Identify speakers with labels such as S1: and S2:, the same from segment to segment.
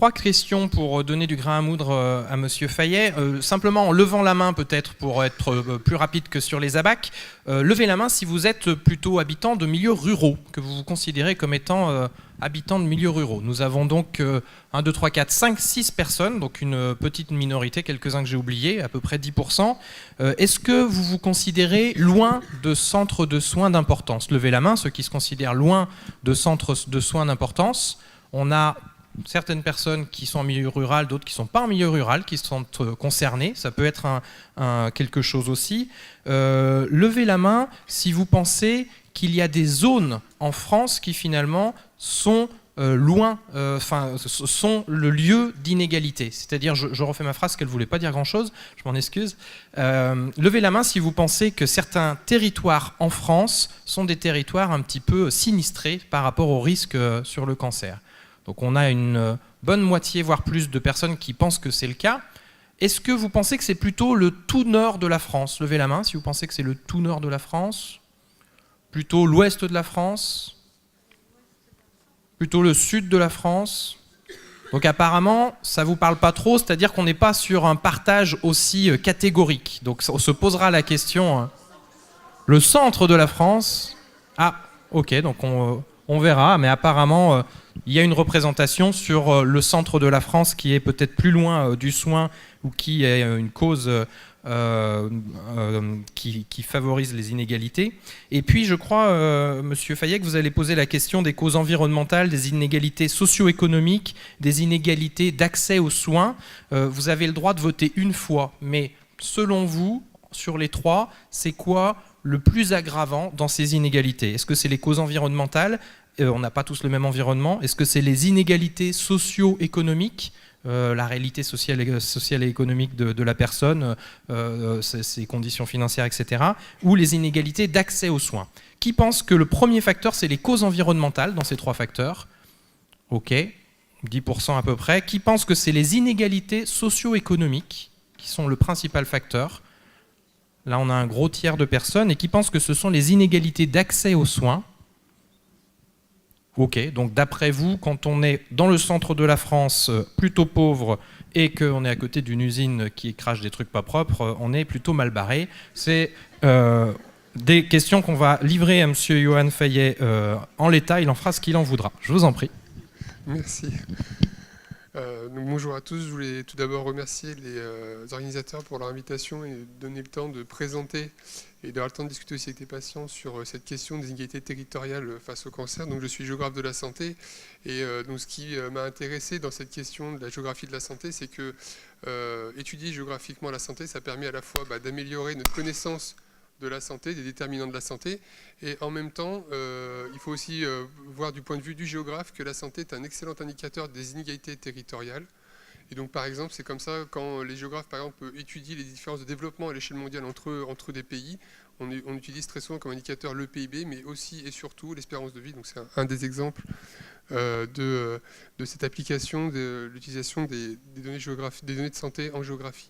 S1: 3 questions pour donner du grain à moudre à Monsieur Fayet. Simplement en levant la main peut-être pour être plus rapide que sur les ABAC. Levez la main si vous êtes plutôt habitant de milieux ruraux, que vous vous considérez comme étant habitant de milieux ruraux. Nous avons donc 1, 2, 3, 4, 5, 6 personnes, donc une petite minorité, quelques-uns que j'ai oubliés, à peu près 10%. Est-ce que vous vous considérez loin de centres de soins d'importance? Levez la main, ceux qui se considèrent loin de centres de soins d'importance. On a certaines personnes qui sont en milieu rural, d'autres qui ne sont pas en milieu rural, qui sont concernées. Ça peut être quelque chose aussi. Levez la main si vous pensez qu'il y a des zones en France qui finalement sont sont le lieu d'inégalité. C'est-à-dire, je refais ma phrase, qu'elle ne voulait pas dire grand-chose, je m'en excuse. Levez la main si vous pensez que certains territoires en France sont des territoires un petit peu sinistrés par rapport au risque sur le cancer. Donc on a une bonne moitié, voire plus, de personnes qui pensent que c'est le cas. Est-ce que vous pensez que c'est plutôt le tout nord de la France? Levez la main si vous pensez que c'est le tout nord de la France. Plutôt l'ouest de la France. Plutôt le sud de la France. Donc apparemment, ça ne vous parle pas trop, c'est-à-dire qu'on n'est pas sur un partage aussi catégorique. Donc on se posera la question, le centre de la France. Ah, ok, donc on verra, mais apparemment, il y a une représentation sur le centre de la France qui est peut-être plus loin du soin ou qui est une cause qui favorise les inégalités. Et puis, je crois, Monsieur Fayet, que vous allez poser la question des causes environnementales, des inégalités socio-économiques, des inégalités d'accès aux soins. Vous avez le droit de voter une fois, mais selon vous, sur les 3, c'est quoi le plus aggravant dans ces inégalités? Est-ce que c'est les causes environnementales? On n'a pas tous le même environnement. Est-ce que c'est les inégalités socio-économiques, la réalité sociale et économique de la personne, ses conditions financières, etc. ou les inégalités d'accès aux soins? Qui pense que le premier facteur, c'est les causes environnementales dans ces 3 facteurs? Ok, 10% à peu près. Qui pense que c'est les inégalités socio-économiques qui sont le principal facteur? Là, on a un gros tiers de personnes. Et qui pensent que ce sont les inégalités d'accès aux soins? Ok, donc d'après vous, quand on est dans le centre de la France, plutôt pauvre, et qu'on est à côté d'une usine qui crache des trucs pas propres, on est plutôt mal barré. C'est des questions qu'on va livrer à M. Johan Fayet en l'état. Il en fera ce qu'il en voudra. Je vous en prie.
S2: Merci. Donc bonjour à tous. Je voulais tout d'abord remercier les organisateurs pour leur invitation et donner le temps de présenter et d'avoir le temps de discuter aussi avec des patients sur cette question des inégalités territoriales face au cancer. Donc je suis géographe de la santé et donc ce qui m'a intéressé dans cette question de la géographie de la santé, c'est que étudier géographiquement la santé, ça permet à la fois d'améliorer notre connaissance de la santé, des déterminants de la santé, et en même temps, il faut aussi voir du point de vue du géographe que la santé est un excellent indicateur des inégalités territoriales. Et donc par exemple, c'est comme ça quand les géographes par exemple étudient les différences de développement à l'échelle mondiale entre des pays, on utilise très souvent comme indicateur le PIB, mais aussi et surtout l'espérance de vie. Donc c'est un des exemples de cette application de l'utilisation des données de santé en géographie.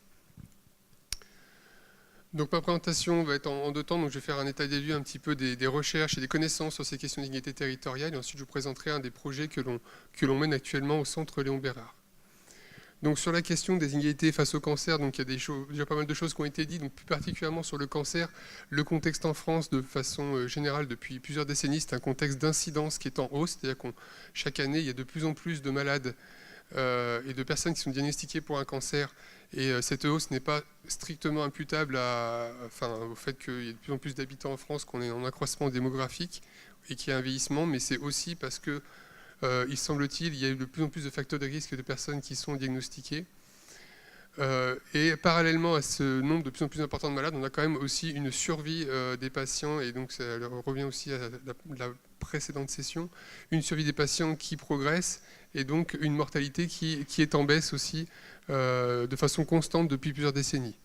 S2: Donc ma présentation va être en 2 temps, donc je vais faire un état des lieux un petit peu des recherches et des connaissances sur ces questions d'inégalité territoriale, et ensuite je vous présenterai un des projets que l'on mène actuellement au centre Léon Bérard. Donc sur la question des inégalités face au cancer, donc il y a déjà pas mal de choses qui ont été dites, donc plus particulièrement sur le cancer, le contexte en France de façon générale depuis plusieurs décennies, c'est un contexte d'incidence qui est en hausse, c'est-à-dire que chaque année il y a de plus en plus de malades et de personnes qui sont diagnostiquées pour un cancer, et cette hausse n'est pas strictement imputable au fait qu'il y ait de plus en plus d'habitants en France, qu'on est en accroissement démographique et qu'il y a un vieillissement, mais c'est aussi parce que il semble-t-il, il y a eu de plus en plus de facteurs de risque de personnes qui sont diagnostiquées. Et parallèlement à ce nombre de plus en plus important de malades, on a quand même aussi une survie des patients, et donc ça revient aussi à la précédente session, une survie des patients qui progresse, et donc une mortalité qui est en baisse aussi de façon constante depuis plusieurs décennies.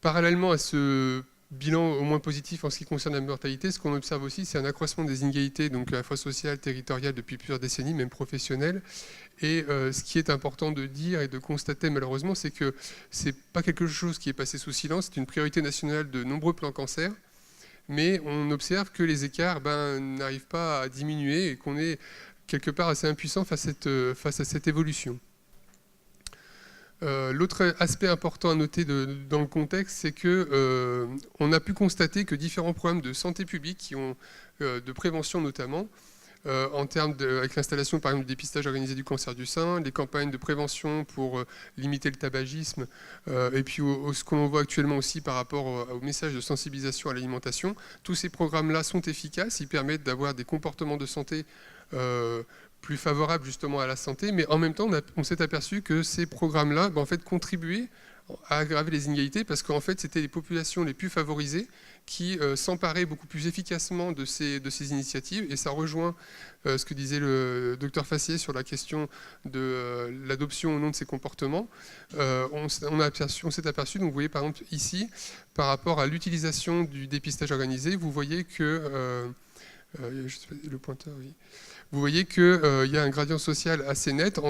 S2: Parallèlement à ce bilan au moins positif en ce qui concerne la mortalité, ce qu'on observe aussi, c'est un accroissement des inégalités, donc à la fois sociales, territoriales, depuis plusieurs décennies, même professionnelles. Et ce qui est important de dire et de constater malheureusement, c'est que ce n'est pas quelque chose qui est passé sous silence, c'est une priorité nationale de nombreux plans cancer, mais on observe que les écarts n'arrivent pas à diminuer et qu'on est quelque part assez impuissants face à cette évolution. L'autre aspect important à noter dans le contexte, c'est qu'on a pu constater que différents programmes de santé publique, de prévention notamment, en termes avec l'installation par exemple du dépistage organisé du cancer du sein, les campagnes de prévention pour limiter le tabagisme, et puis ce qu'on voit actuellement aussi par rapport au message de sensibilisation à l'alimentation, tous ces programmes-là sont efficaces, ils permettent d'avoir des comportements de santé plus favorables justement à la santé, mais en même temps on s'est aperçu que ces programmes-là en fait, contribuaient à aggraver les inégalités parce qu'en fait c'était les populations les plus favorisées qui s'emparaient beaucoup plus efficacement de ces initiatives, et ça rejoint ce que disait le docteur Fassier sur la question de l'adoption ou non de ces comportements. On s'est aperçu, donc vous voyez par exemple ici, par rapport à l'utilisation du dépistage organisé, vous voyez que le pointeur, oui. Vous voyez qu'il y a un gradient social assez net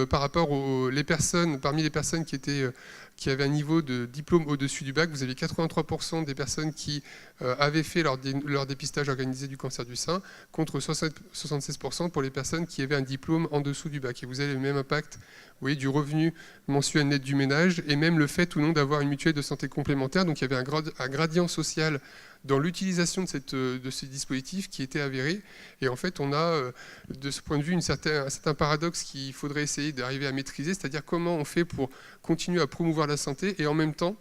S2: par rapport parmi les personnes qui avaient un niveau de diplôme au-dessus du bac. Vous avez 83% des personnes qui avaient fait leur dépistage organisé du cancer du sein, contre 76% pour les personnes qui avaient un diplôme en dessous du bac. Et vous avez le même impact, vous voyez, du revenu mensuel net du ménage, et même le fait ou non d'avoir une mutuelle de santé complémentaire. Donc il y avait un gradient social dans l'utilisation de ces dispositifs qui était avéré. Et en fait, on a, de ce point de vue, un certain paradoxe qu'il faudrait essayer d'arriver à maîtriser, c'est-à-dire comment on fait pour continuer à promouvoir la santé et en même temps,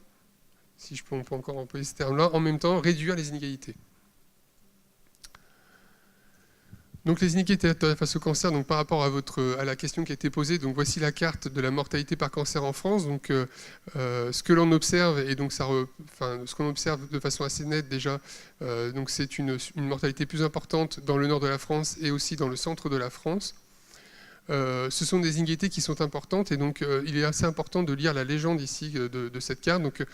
S2: si on peut encore employer ce terme-là, en même temps réduire les inégalités. Donc les inégalités face au cancer, donc par rapport à la question qui a été posée, donc voici la carte de la mortalité par cancer en France. Donc ce que l'on observe, et donc ce qu'on observe de façon assez nette déjà, donc c'est une mortalité plus importante dans le nord de la France et aussi dans le centre de la France. Ce sont des inégalités qui sont importantes, et donc il est assez important de lire la légende ici de cette carte. Donc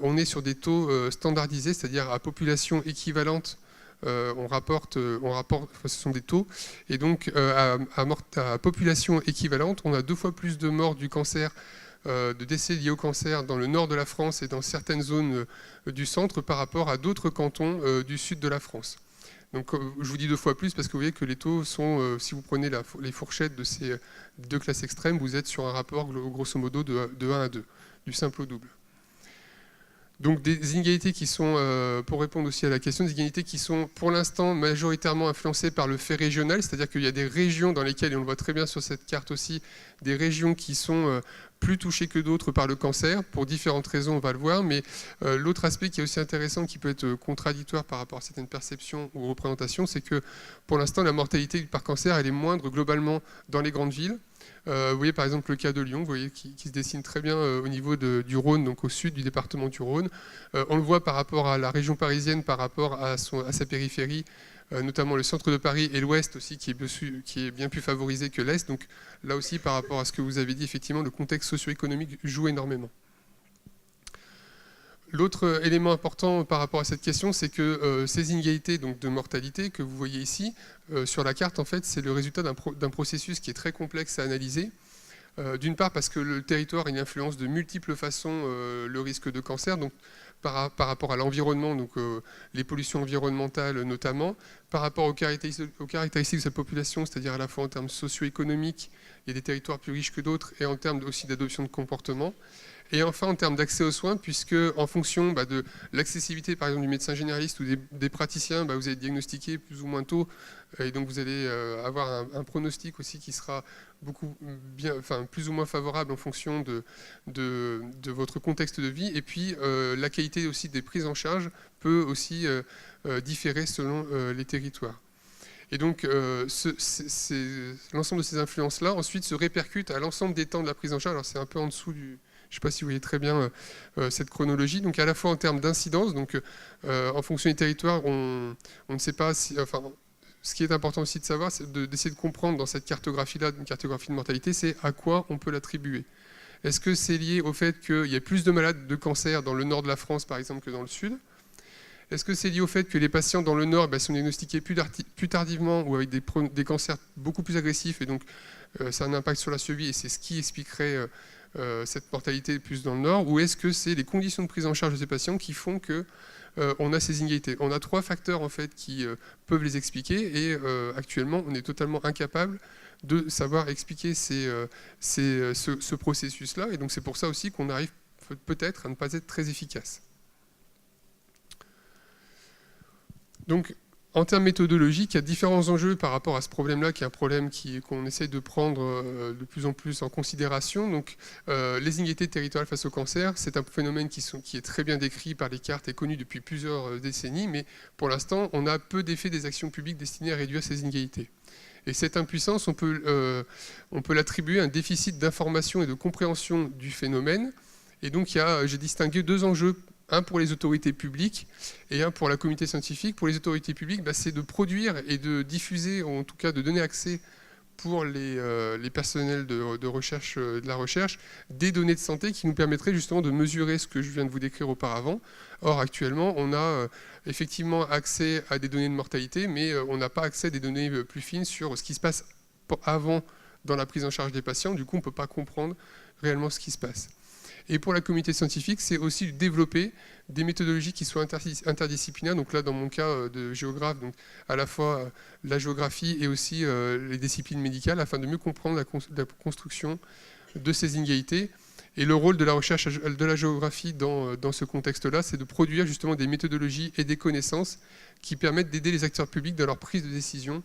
S2: on est sur des taux standardisés, c'est-à-dire à population équivalente. On rapporte, ce sont des taux, et donc à population équivalente, on a 2 fois plus de morts du cancer, de décès liés au cancer dans le nord de la France et dans certaines zones du centre par rapport à d'autres cantons du sud de la France. Donc je vous dis 2 fois plus parce que vous voyez que les taux sont, si vous prenez les fourchettes de ces 2 classes extrêmes, vous êtes sur un rapport grosso modo de 1 à 2, du simple au double. Donc des inégalités qui sont, pour répondre aussi à la question, des inégalités qui sont pour l'instant majoritairement influencées par le fait régional, c'est-à-dire qu'il y a des régions dans lesquelles, et on le voit très bien sur cette carte aussi, des régions qui sont plus touchées que d'autres par le cancer, pour différentes raisons, on va le voir, mais l'autre aspect qui est aussi intéressant, qui peut être contradictoire par rapport à certaines perceptions ou représentations, c'est que pour l'instant la mortalité par cancer, elle est moindre globalement dans les grandes villes. Vous voyez par exemple le cas de Lyon, vous voyez, qui se dessine très bien au niveau du Rhône, donc au sud du département du Rhône. On le voit par rapport à la région parisienne, par rapport à sa périphérie, notamment le centre de Paris et l'ouest aussi, qui est bien plus favorisé que l'est. Donc là aussi, par rapport à ce que vous avez dit, effectivement, le contexte socio-économique joue énormément. L'autre élément important par rapport à cette question, c'est que ces inégalités donc, de mortalité que vous voyez ici, sur la carte, en fait, c'est le résultat d'un processus qui est très complexe à analyser. D'une part parce que le territoire il influence de multiples façons le risque de cancer, donc par rapport à l'environnement, donc les pollutions environnementales notamment, par rapport aux caractéristiques de sa population, c'est-à-dire à la fois en termes socio-économiques, il y a des territoires plus riches que d'autres, et en termes aussi d'adoption de comportement. Et enfin, en termes d'accès aux soins, puisque en fonction de l'accessibilité, par exemple, du médecin généraliste ou des praticiens, vous allez diagnostiquer plus ou moins tôt, et donc vous allez avoir un pronostic aussi qui sera plus ou moins favorable en fonction de votre contexte de vie. Et puis, la qualité aussi des prises en charge peut aussi différer selon les territoires. Et donc, l'ensemble de ces influences-là, ensuite, se répercutent à l'ensemble des temps de la prise en charge. Alors, c'est un peu en dessous du... Je ne sais pas si vous voyez très bien cette chronologie. Donc à la fois en termes d'incidence, donc en fonction des territoires, on ne sait pas si... ce qui est important aussi de savoir, c'est d'essayer de comprendre dans cette cartographie-là, une cartographie de mortalité, c'est à quoi on peut l'attribuer. Est-ce que c'est lié au fait qu'il y a plus de malades de cancer dans le nord de la France, par exemple, que dans le sud ? Est-ce que c'est lié au fait que les patients dans le nord sont diagnostiqués plus tardivement ou avec des cancers beaucoup plus agressifs, et donc ça a un impact sur la survie, et c'est ce qui expliquerait cette mortalité plus dans le nord, ou est-ce que c'est les conditions de prise en charge de ces patients qui font que on a ces inégalités? On a 3 facteurs en fait qui peuvent les expliquer, et actuellement on est totalement incapable de savoir expliquer ce processus-là, et donc c'est pour ça aussi qu'on arrive peut-être à ne pas être très efficace. Donc, en termes méthodologiques, il y a différents enjeux par rapport à ce problème-là, qui est un problème qu'on essaie de prendre de plus en plus en considération. Donc, les inégalités territoriales face au cancer, c'est un phénomène qui est très bien décrit par les cartes et connu depuis plusieurs décennies, mais pour l'instant, on a peu d'effets des actions publiques destinées à réduire ces inégalités. Et cette impuissance, on peut l'attribuer à un déficit d'information et de compréhension du phénomène. Et donc, j'ai distingué 2 enjeux, un pour les autorités publiques et un pour la communauté scientifique. Pour les autorités publiques, c'est de produire et de diffuser, ou en tout cas de donner accès pour les personnels de recherche, de la recherche, des données de santé qui nous permettraient justement de mesurer ce que je viens de vous décrire auparavant. Or, actuellement, on a effectivement accès à des données de mortalité, mais on n'a pas accès à des données plus fines sur ce qui se passe avant dans la prise en charge des patients. Du coup, on ne peut pas comprendre réellement ce qui se passe. Et pour la communauté scientifique, c'est aussi de développer des méthodologies qui soient interdisciplinaires. Donc là, dans mon cas de géographe, donc à la fois la géographie et aussi les disciplines médicales, afin de mieux comprendre la construction de ces inégalités. Et le rôle de la recherche de la géographie dans ce contexte-là, c'est de produire justement des méthodologies et des connaissances qui permettent d'aider les acteurs publics dans leur prise de décision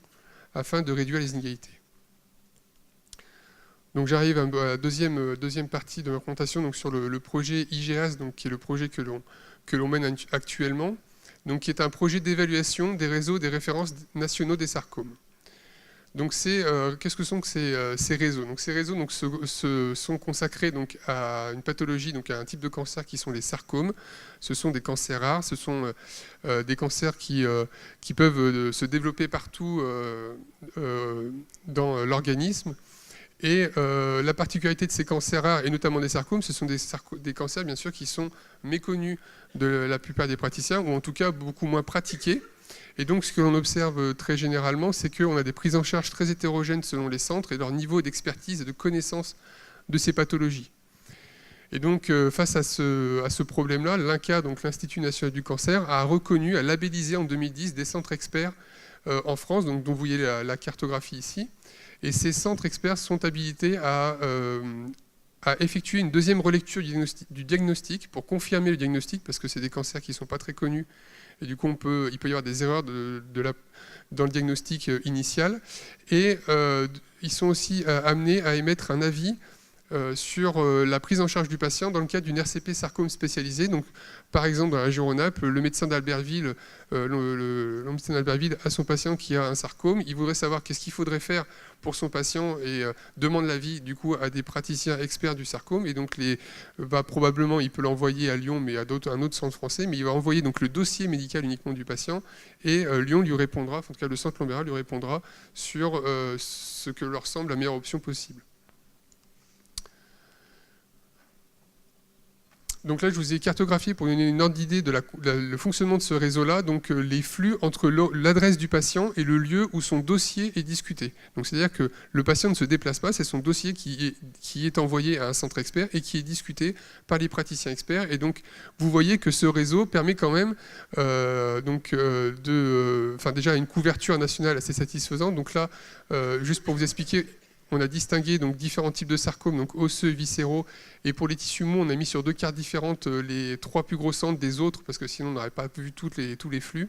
S2: afin de réduire les inégalités. Donc j'arrive à la deuxième partie de ma présentation, donc sur le projet IGEAS, donc qui est le projet que l'on mène actuellement, donc qui est un projet d'évaluation des réseaux des références nationaux des sarcomes. Donc qu'est-ce que sont que ces réseaux? Donc ces réseaux sont consacrés donc à une pathologie, donc à un type de cancer qui sont les sarcomes. Ce sont des cancers rares, ce sont des cancers qui peuvent se développer partout dans l'organisme. Et la particularité de ces cancers rares, et notamment des sarcomes, ce sont des cancers bien sûr qui sont méconnus de la plupart des praticiens, ou en tout cas beaucoup moins pratiqués. Et donc ce que l'on observe très généralement, c'est qu'on a des prises en charge très hétérogènes selon les centres et leur niveau d'expertise et de connaissance de ces pathologies. Et donc face à ce problème-là, l'INCa, donc l'Institut national du cancer, a reconnu, a labellisé en 2010 des centres experts en France, donc, dont vous voyez la cartographie ici. Et ces centres experts sont habilités à effectuer une deuxième relecture du diagnostic pour confirmer le diagnostic, parce que c'est des cancers qui ne sont pas très connus. Et du coup, il peut y avoir des erreurs dans le diagnostic initial. Et ils sont aussi amenés à émettre un avis sur la prise en charge du patient dans le cadre d'une RCP sarcome spécialisée. Donc, par exemple, dans la région Rhône-Alpes, le médecin d'Albertville, médecin d'Albertville a son patient qui a un sarcome. Il voudrait savoir qu'est-ce qu'il faudrait faire pour son patient et demande l'avis du coup à des praticiens experts du sarcome. Et donc, probablement, il peut l'envoyer à Lyon, mais à un autre centre français. Mais il va envoyer donc le dossier médical uniquement du patient. Et Lyon lui répondra, en tout cas le centre Lombera lui répondra sur ce que leur semble la meilleure option possible. Donc là, je vous ai cartographié pour donner une ordre d'idée de le fonctionnement de ce réseau-là, donc les flux entre l'adresse du patient et le lieu où son dossier est discuté. Donc c'est-à-dire que le patient ne se déplace pas, c'est son dossier qui est envoyé à un centre expert et qui est discuté par les praticiens experts. Et donc vous voyez que ce réseau permet quand même déjà une couverture nationale assez satisfaisante. Donc là, juste pour vous expliquer, on a distingué donc différents types de sarcomes, donc osseux, viscéraux, et pour les tissus mous, on a mis sur 2 cartes différentes les 3 plus gros centres des autres, parce que sinon on n'aurait pas vu tous les flux.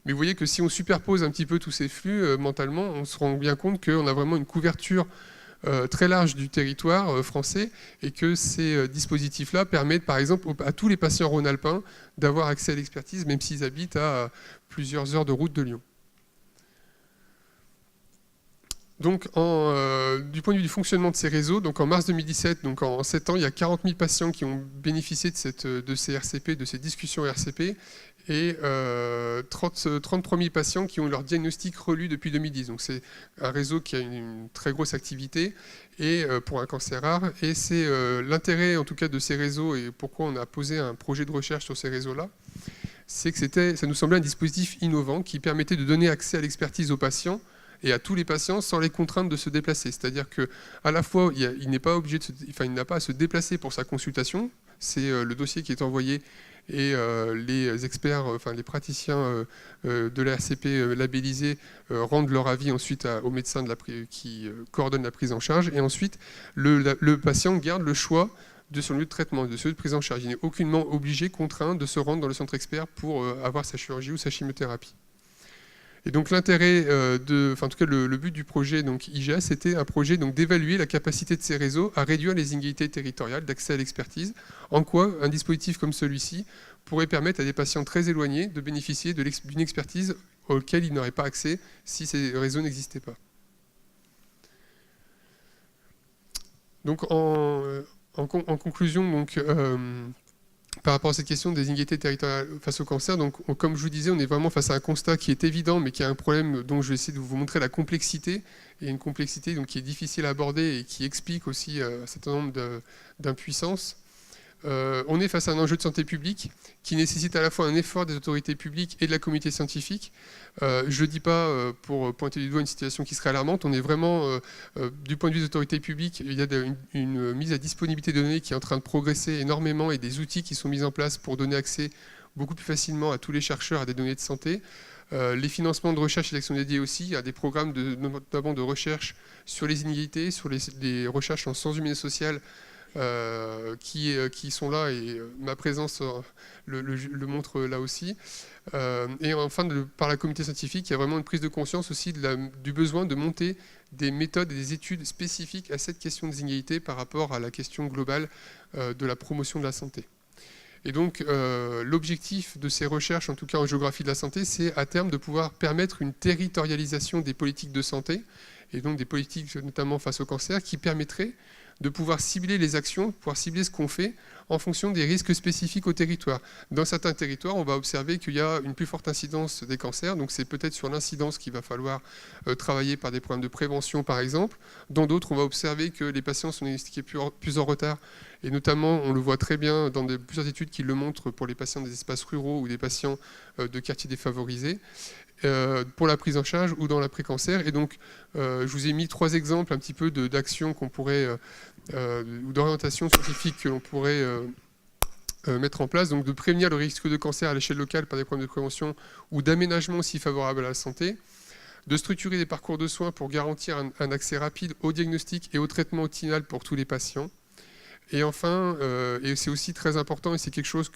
S2: Mais vous voyez que si on superpose un petit peu tous ces flux mentalement, on se rend bien compte qu'on a vraiment une couverture très large du territoire français, et que ces dispositifs-là permettent par exemple à tous les patients rhône-alpins d'avoir accès à l'expertise, même s'ils habitent à plusieurs heures de route de Lyon. Donc, du point de vue du fonctionnement de ces réseaux, donc en mars 2017, donc en 7 ans, il y a 40 000 patients qui ont bénéficié de ces RCP, de ces discussions RCP, et 33 000 patients qui ont leur diagnostic relu depuis 2010. Donc c'est un réseau qui a une très grosse activité et pour un cancer rare. Et c'est l'intérêt en tout cas de ces réseaux et pourquoi on a posé un projet de recherche sur ces réseaux-là, c'est que ça nous semblait un dispositif innovant qui permettait de donner accès à l'expertise aux patients et à tous les patients sans les contraindre de se déplacer. C'est-à-dire qu'à la fois, il n'est pas obligé il n'a pas à se déplacer pour sa consultation, c'est le dossier qui est envoyé et les experts, les praticiens de la RCP labellisés rendent leur avis ensuite au médecin qui coordonne la prise en charge. Et ensuite, le patient garde le choix de son lieu de traitement, de son lieu de prise en charge. Il n'est aucunement obligé, contraint de se rendre dans le centre expert pour avoir sa chirurgie ou sa chimiothérapie. Et donc l'intérêt en tout cas le but du projet donc IGA, c'était un projet donc d'évaluer la capacité de ces réseaux à réduire les inégalités territoriales d'accès à l'expertise. En quoi un dispositif comme celui-ci pourrait permettre à des patients très éloignés de bénéficier d'une expertise auquel ils n'auraient pas accès si ces réseaux n'existaient pas. Donc en conclusion, donc, par rapport à cette question des inégalités territoriales face au cancer, donc, comme je vous disais, on est vraiment face à un constat qui est évident, mais qui a un problème dont je vais essayer de vous montrer la complexité, et une complexité donc, qui est difficile à aborder et qui explique aussi un certain nombre d'impuissances. On est face à un enjeu de santé publique qui nécessite à la fois un effort des autorités publiques et de la communauté scientifique. Je ne le dis pas pour pointer du doigt une situation qui serait alarmante. On est vraiment, du point de vue des autorités publiques, il y a une mise à disponibilité de données qui est en train de progresser énormément et des outils qui sont mis en place pour donner accès beaucoup plus facilement à tous les chercheurs à des données de santé. Les financements de recherche et d'action dédiés aussi, il y a des programmes notamment de recherche sur les inégalités, sur les recherches en sciences humaines et sociales, qui sont là et ma présence le montre là aussi. Et enfin, par la communauté scientifique, il y a vraiment une prise de conscience aussi du besoin de monter des méthodes et des études spécifiques à cette question des inégalités par rapport à la question globale de la promotion de la santé. Et donc, l'objectif de ces recherches, en tout cas en géographie de la santé, c'est à terme de pouvoir permettre une territorialisation des politiques de santé, et donc des politiques notamment face au cancer, qui permettraient de pouvoir cibler les actions, de pouvoir cibler ce qu'on fait en fonction des risques spécifiques au territoire. Dans certains territoires, on va observer qu'il y a une plus forte incidence des cancers, donc c'est peut-être sur l'incidence qu'il va falloir travailler par des programmes de prévention par exemple. Dans d'autres, on va observer que les patients sont diagnostiqués plus en retard, et notamment, on le voit très bien dans plusieurs études qui le montrent pour les patients des espaces ruraux ou des patients de quartiers défavorisés, pour la prise en charge ou dans l'après-cancer. Et donc, je vous ai mis 3 exemples un petit peu d'actions qu'on pourrait, ou d'orientation scientifique que l'on pourrait mettre en place. Donc, de prévenir le risque de cancer à l'échelle locale par des programmes de prévention ou d'aménagement aussi favorables à la santé. De structurer des parcours de soins pour garantir un accès rapide au diagnostic et au traitement optimal pour tous les patients. Et enfin, et c'est aussi très important, et c'est quelque chose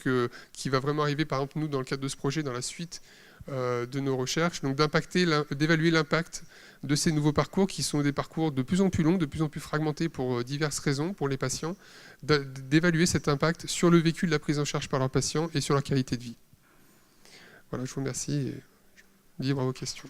S2: qui va vraiment arriver, par exemple, nous, dans le cadre de ce projet, dans la suite de nos recherches, donc d'évaluer l'impact de ces nouveaux parcours, qui sont des parcours de plus en plus longs, de plus en plus fragmentés pour diverses raisons pour les patients, d'évaluer cet impact sur le vécu de la prise en charge par leurs patients et sur leur qualité de vie. Voilà, je vous remercie et libre à vos questions.